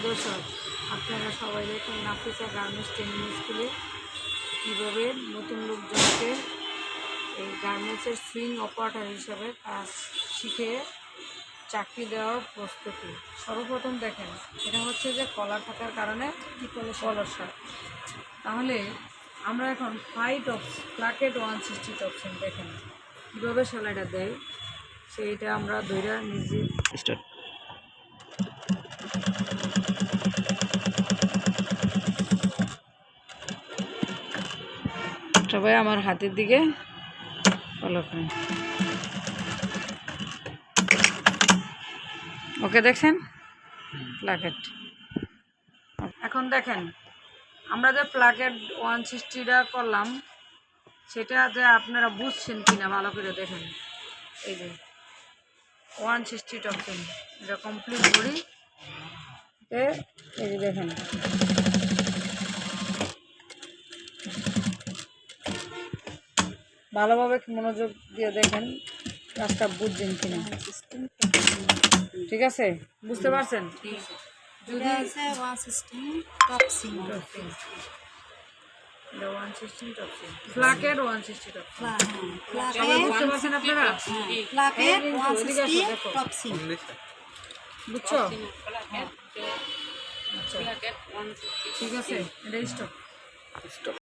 দর্শক, আপনারা সবাই দেখেন নাফিসা গার্মেন্টস ট্রেনিং স্কুলে কীভাবে নতুন লোকজনকে এই গার্মেন্টসের সুইং অপারেটর হিসাবে কাজ শিখে চাকরি দেওয়ার প্রস্তুতি। সর্বপ্রথম দেখেন, এটা হচ্ছে যে কলার থাকার কারণে কলার শার্ট। তাহলে আমরা এখন প্লাকেট 160 অপশন দেখেন কীভাবে সেলাইটা দেয়, সেইটা আমরা ধৈর্য নিজে সবাই আমার হাতের দিকে ফলো করেন। ওকে, দেখছেন প্লাকেট। এখন দেখেন আমরা যে প্লাকেট 160টা করলাম, সেটা যে আপনারা বুঝছেন কিনা ভালো করে দেখেন। এই যে 160 অপশন, এটা কমপ্লিট করি। এই যে দেখেন, ভালোভাবে মনোযোগ দিয়ে দেখেন কাজটা বুঝছেন কিনা। ঠিক আছে, বুঝতে পারছেন? যদি প্লাকেট 160 বুঝতে পারছেন আপনারা? বুঝছো? ঠিক আছে, এটা স্টপ।